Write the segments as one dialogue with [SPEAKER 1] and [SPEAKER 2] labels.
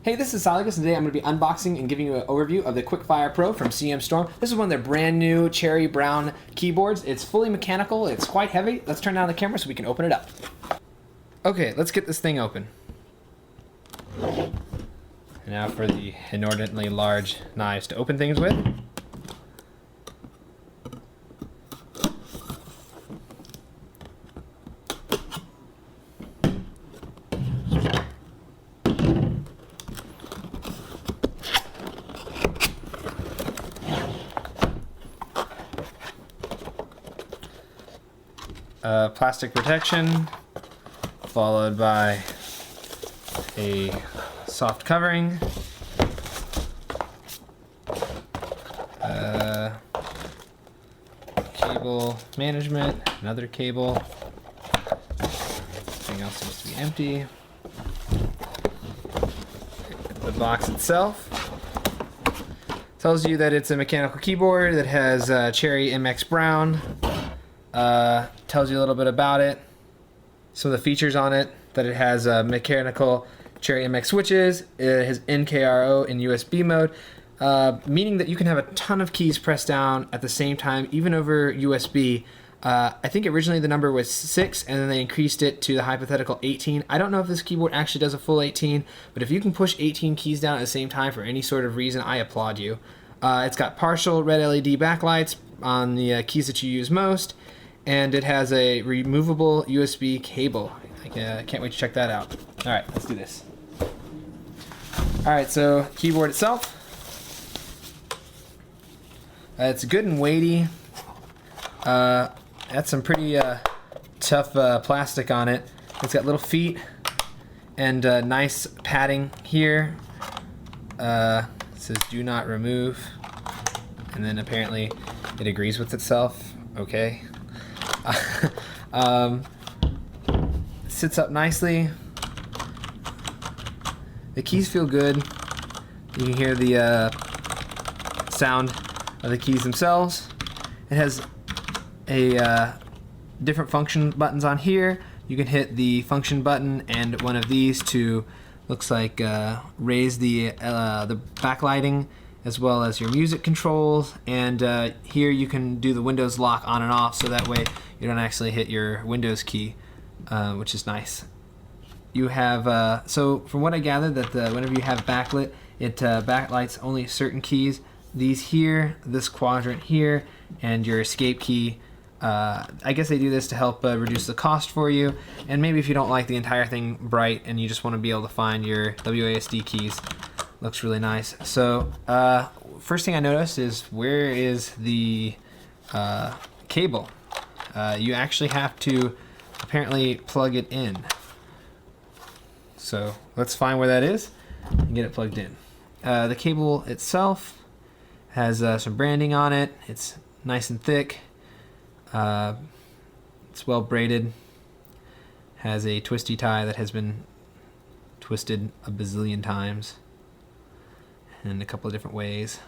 [SPEAKER 1] Hey, this is Saligus, and today I'm going to be unboxing and giving you an overview of the Quickfire Pro from CMStorm. This is one of their brand new cherry brown keyboards. It's fully mechanical, it's quite heavy. Let's turn down the camera so we can open it up. Okay, let's get this thing open. And now for the inordinately large knives to open things with. Plastic protection, followed by a soft covering, cable management, another cable, everything else seems to be empty. The box itself tells you that it's a mechanical keyboard that has cherry MX brown. Tells you a little bit about it, some of the features on it, that it has mechanical cherry MX switches, it has NKRO in USB mode, meaning that you can have a ton of keys pressed down at the same time, even over USB. I think originally the number was 6, and then they increased it to the hypothetical 18. I don't know if this keyboard actually does a full 18, but if you can push 18 keys down at the same time for any sort of reason, I applaud you. It's got partial red LED backlights on the keys that you use most, and it has a removable USB cable. I can't wait to check that out. All right, let's do this. All right, so keyboard itself. It's good and weighty. That's some pretty tough plastic on it. It's got little feet and nice padding here. It says do not remove. And then apparently it agrees with itself. Okay. Sits up nicely. The keys feel good. You can hear the sound of the keys themselves. It has a different function buttons on here. You can hit the function button and one of these to, looks like, raise the backlighting, as well as your music controls, and here you can do the Windows lock on and off, so that way you don't actually hit your Windows key, which is nice. You have, so from what I gathered, that whenever you have backlit, it backlights only certain keys. These here, this quadrant here, and your escape key. I guess they do this to help reduce the cost for you, and maybe if you don't like the entire thing bright and you just want to be able to find your WASD keys. Looks really nice. So first thing I noticed is, where is the cable? You actually have to apparently plug it in. So let's find where that is and get it plugged in. The cable itself has some branding on it. It's nice and thick. It's well braided. Has a twisty tie that has been twisted a bazillion times in a couple of different ways.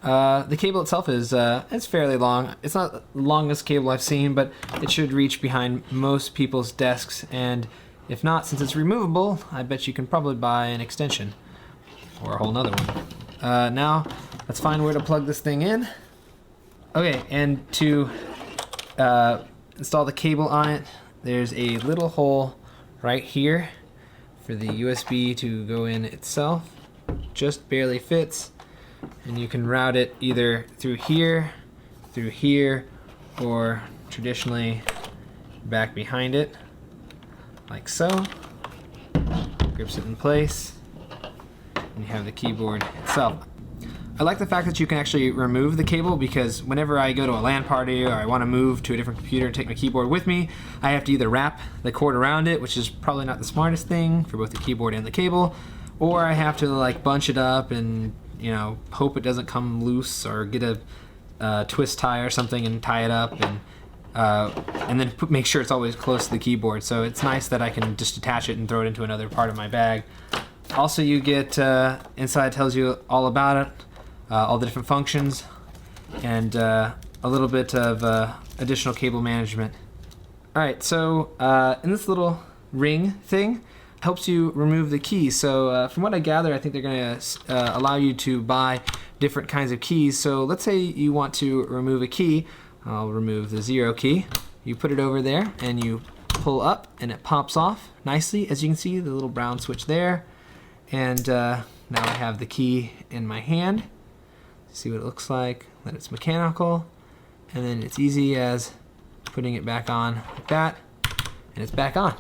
[SPEAKER 1] The cable itself is it's fairly long. It's not the longest cable I've seen, but it should reach behind most people's desks, and if not, since it's removable, I bet you can probably buy an extension or a whole nother one. Now let's find where to plug this thing in. Okay, and to install the cable on it, there's a little hole right here for the USB to go in itself. Just barely fits, and you can route it either through here, or traditionally back behind it, like so. Grips it in place, and you have the keyboard itself. I like the fact that you can actually remove the cable, because whenever I go to a LAN party or I want to move to a different computer and take my keyboard with me, I have to either wrap the cord around it, which is probably not the smartest thing for both the keyboard and the cable, or I have to like bunch it up and, you know, hope it doesn't come loose, or get a twist tie or something and tie it up, and then make sure it's always close to the keyboard. So it's nice that I can just detach it and throw it into another part of my bag. Also, you get inside tells you all about it. All the different functions, and a little bit of additional cable management. Alright, so in this little ring thing, helps you remove the keys. So from what I gather, I think they're going to allow you to buy different kinds of keys. So let's say you want to remove a key. I'll remove the 0 key. You put it over there and you pull up and it pops off nicely. As you can see, the little brown switch there. And now I have the key in my hand. See what it looks like, that it's mechanical. And then it's easy as putting it back on like that, and it's back on.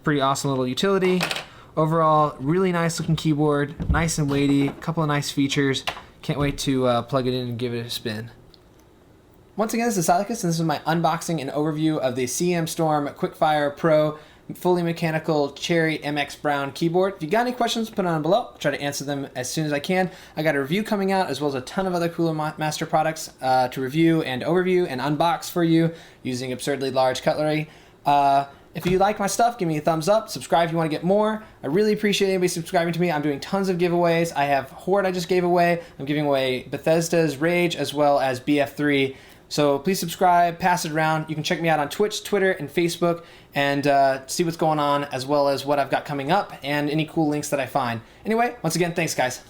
[SPEAKER 1] Pretty awesome little utility. Overall, really nice looking keyboard, nice and weighty, a couple of nice features. Can't wait to plug it in and give it a spin. Once again, this is Silicus, and this is my unboxing and overview of the CMStorm Quickfire Pro fully mechanical Cherry MX Brown keyboard. If you got any questions, put them on below. I'll try to answer them as soon as I can. I got a review coming out, as well as a ton of other Cooler Master products to review and overview and unbox for you using absurdly large cutlery. If you like my stuff, give me a thumbs up. Subscribe if you want to get more. I really appreciate anybody subscribing to me. I'm doing tons of giveaways. I have Horde I just gave away. I'm giving away Bethesda's Rage as well as BF3. So please subscribe, pass it around. You can check me out on Twitch, Twitter, and Facebook, and see what's going on, as well as what I've got coming up and any cool links that I find. Anyway, once again, thanks, guys.